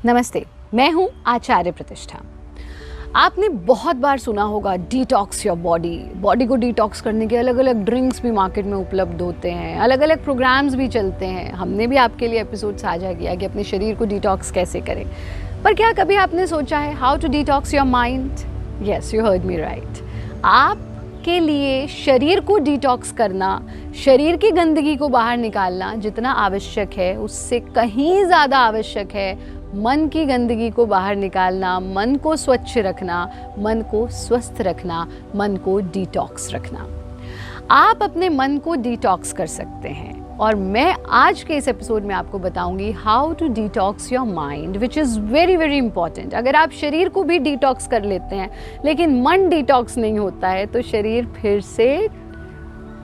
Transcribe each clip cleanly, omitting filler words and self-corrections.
नमस्ते, मैं हूं आचार्य प्रतिष्ठा। आपने बहुत बार सुना होगा डिटॉक्स योर बॉडी। बॉडी को डिटॉक्स करने के अलग अलग ड्रिंक्स भी मार्केट में उपलब्ध होते हैं, अलग अलग प्रोग्राम्स भी चलते हैं। हमने भी आपके लिए एपिसोड साझा किया कि अपने शरीर को डिटॉक्स कैसे करें। पर क्या कभी आपने सोचा है how to detox your mind? Yes, you heard me right. आपके लिए शरीर को डिटॉक्स करना, शरीर की गंदगी को बाहर निकालना जितना आवश्यक है, उससे कहीं ज़्यादा आवश्यक है मन की गंदगी को बाहर निकालना, मन को स्वच्छ रखना, मन को स्वस्थ रखना, मन को डिटॉक्स रखना। आप अपने मन को डिटॉक्स कर सकते हैं और मैं आज के इस एपिसोड में आपको बताऊंगी how to detox your mind, which is very very important. अगर आप शरीर को भी डिटॉक्स कर लेते हैं लेकिन मन डिटॉक्स नहीं होता है तो शरीर फिर से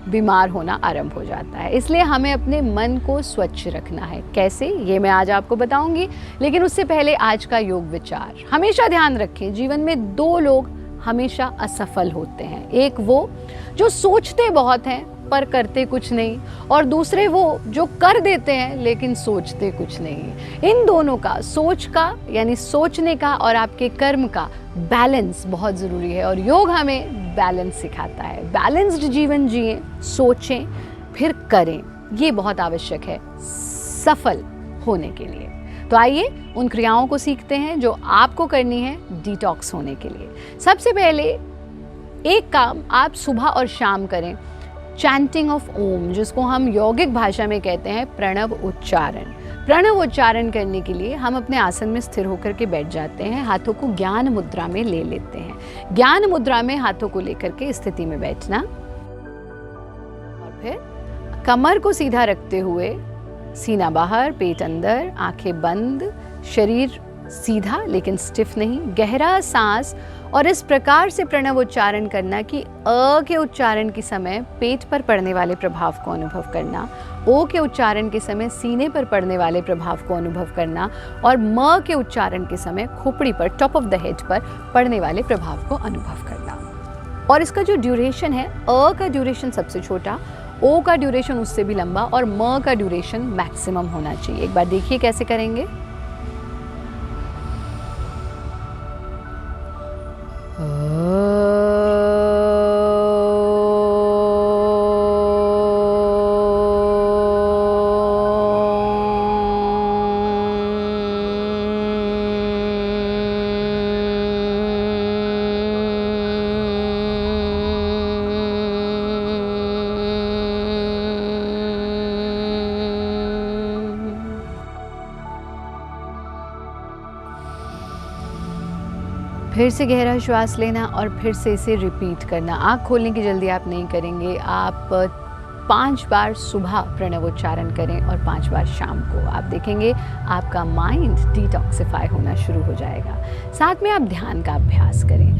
बीमार होना आरंभ हो जाता है। इसलिए हमें अपने मन को स्वच्छ रखना है। कैसे, ये मैं आज आपको बताऊंगी। लेकिन उससे पहले आज का योग विचार। हमेशा ध्यान रखें, जीवन में दो लोग हमेशा असफल होते हैं। एक वो जो सोचते बहुत हैं पर करते कुछ नहीं, और दूसरे वो जो कर देते हैं लेकिन सोचते कुछ नहीं। इन दोनों का, सोच का यानी सोचने का और आपके कर्म का बैलेंस बहुत ज़रूरी है और योग हमें बैलेंस सिखाता है। बैलेंस्ड जीवन जिएं, सोचें फिर करें, ये बहुत आवश्यक है सफल होने के लिए। तो आइए उन क्रियाओं को सीखते हैं जो आपको करनी है डिटॉक्स होने के लिए। सबसे पहले एक काम आप सुबह और शाम करें, चैंटिंग ऑफ ओम, जिसको हम यौगिक भाषा में कहते हैं प्रणव उच्चारण। प्रणव उच्चारण करने के लिए हम अपने आसन में स्थिर होकर के बैठ जाते हैं, हाथों को ज्ञान मुद्रा में ले लेते हैं। ज्ञान मुद्रा में हाथों को लेकर के स्थिति में बैठना और फिर कमर को सीधा रखते हुए सीना बाहर, पेट अंदर, आंखें बंद, शरीर सीधा लेकिन स्टिफ नहीं, गहरा सांस और इस प्रकार से प्रणव उच्चारण करना कि अ के उच्चारण के समय पेट पर पड़ने वाले प्रभाव को अनुभव करना, ओ के उच्चारण के समय सीने पर पड़ने वाले प्रभाव को अनुभव करना और म के उच्चारण के समय खोपड़ी पर, टॉप ऑफ द हेड पर पड़ने वाले प्रभाव को अनुभव करना। और इसका जो ड्यूरेशन है, अ का ड्यूरेशन सबसे छोटा, ओ का ड्यूरेशन उससे भी लंबा और म का ड्यूरेशन मैक्सिमम होना चाहिए। एक बार देखिए कैसे करेंगे। फिर से गहरा श्वास लेना और फिर से इसे रिपीट करना। आँख खोलने की जल्दी आप नहीं करेंगे। आप 5 बार सुबह प्रणव उच्चारण करें और 5 बार शाम को। आप देखेंगे आपका माइंड डिटॉक्सिफाई होना शुरू हो जाएगा। साथ में आप ध्यान का अभ्यास करें,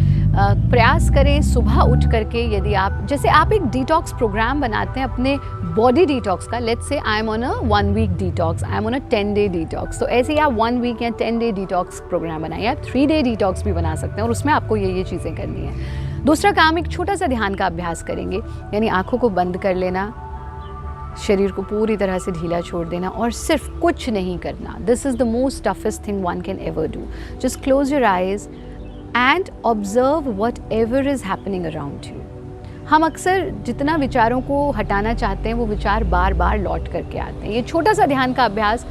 प्रयास करें सुबह उठ करके। यदि आप, जैसे आप एक डिटॉक्स प्रोग्राम बनाते हैं अपने बॉडी डिटॉक्स का, let's say I am on a 1 week detox, I am on a 10 day detox, तो ऐसे ही आप 1 वीक या 10 डे डिटॉक्स प्रोग्राम बनाइए। आप 3 डे डिटॉक्स भी बना सकते हैं और उसमें आपको ये चीज़ें करनी है। दूसरा काम, एक छोटा सा ध्यान का अभ्यास करेंगे, यानी आंखों को बंद कर लेना, शरीर को पूरी तरह से ढीला छोड़ देना और सिर्फ कुछ नहीं करना। This is the most toughest thing one can ever do. Just close your eyes and observe what ever is happening around you. हम अक्सर जितना विचारों को हटाना चाहते हैं वो विचार बार बार लौट करके आते हैं। ये छोटा सा ध्यान का अभ्यास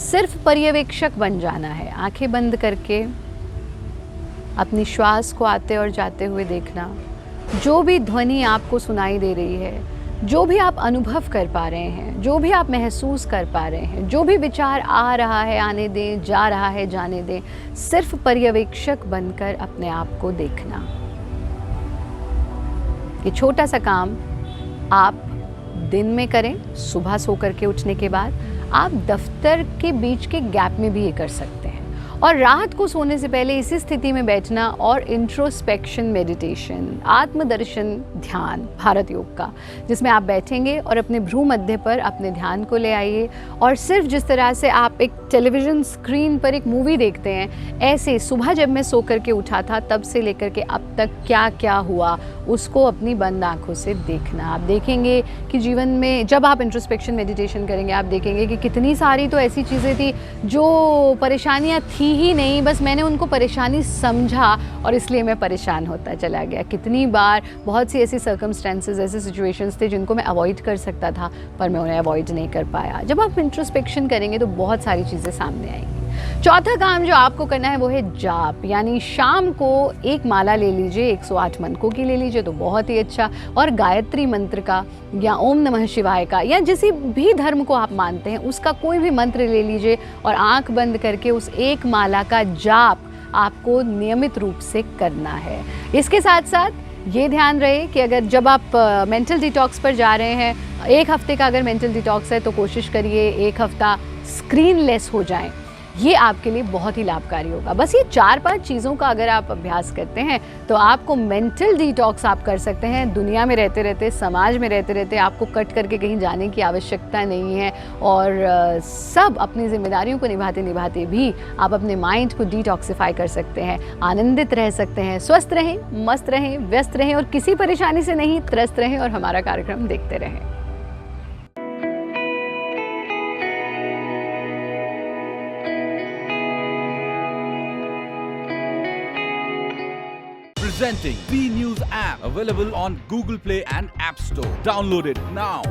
सिर्फ पर्यवेक्षक बन जाना है। आंखें बंद करके अपनी श्वास को आते और जाते हुए देखना। जो भी ध्वनि आपको सुनाई दे रही है, जो भी आप अनुभव कर पा रहे हैं, जो भी आप महसूस कर पा रहे हैं, जो भी विचार आ रहा है आने दें, जा रहा है जाने दें। सिर्फ पर्यवेक्षक बनकर अपने आप को देखना। ये छोटा सा काम आप दिन में करें, सुबह सो करके उठने के बाद। आप दफ्तर के बीच के गैप में भी ये कर सकते हैं। और रात को सोने से पहले इसी स्थिति में बैठना और इंट्रोस्पेक्शन मेडिटेशन, आत्मदर्शन ध्यान भारत योग का, जिसमें आप बैठेंगे और अपने भ्रू मध्य पर अपने ध्यान को ले आइए और सिर्फ जिस तरह से आप एक टेलीविज़न स्क्रीन पर एक मूवी देखते हैं, ऐसे सुबह जब मैं सो करके उठा था तब से लेकर के अब तक क्या क्या हुआ उसको अपनी बंद आँखों से देखना। आप देखेंगे कि जीवन में जब आप इंट्रोस्पेक्शन मेडिटेशन करेंगे आप देखेंगे कि कितनी सारी तो ऐसी चीज़ें थी जो परेशानियाँ थी ही नहीं, बस मैंने उनको परेशानी समझा और इसलिए मैं परेशान होता चला गया। कितनी बार बहुत सी ऐसी सर्कमस्टेंसेस, ऐसे सिचुएशंस थे जिनको मैं अवॉइड कर सकता था, पर मैं उन्हें अवॉइड नहीं कर पाया। जब आप इंट्रोस्पेक्शन करेंगे तो बहुत सारी चीज़ें सामने आएंगी। चौथा काम जो आपको करना है वो है जाप, यानी शाम को एक माला ले लीजिए, 108 मनकों की ले लीजिए तो बहुत ही अच्छा, और गायत्री मंत्र का या ओम नमः शिवाय का या जिस भी धर्म को आप मानते हैं उसका कोई भी मंत्र ले लीजिए और आंख बंद करके उस एक माला का जाप आपको नियमित रूप से करना है। इसके साथ साथ ये ध्यान रहे कि अगर जब आप मेंटल डिटॉक्स पर जा रहे हैं, 1 हफ्ते का अगर मेंटल डिटॉक्स है तो कोशिश करिए 1 हफ्ता स्क्रीन लेस हो जाएं। ये आपके लिए बहुत ही लाभकारी होगा। बस ये 4-5 चीज़ों का अगर आप अभ्यास करते हैं तो आपको मेंटल डिटॉक्स आप कर सकते हैं। दुनिया में रहते रहते, समाज में रहते रहते आपको कट करके कहीं जाने की आवश्यकता नहीं है, और सब अपनी जिम्मेदारियों को निभाते निभाते भी आप अपने माइंड को डिटॉक्सिफाई कर सकते हैं, आनंदित रह सकते हैं, स्वस्थ रहें, मस्त रहें, व्यस्त रहें और किसी परेशानी से नहीं त्रस्त रहें और हमारा कार्यक्रम देखते रहें। Presenting B News app, available on Google Play and App Store. Download it now.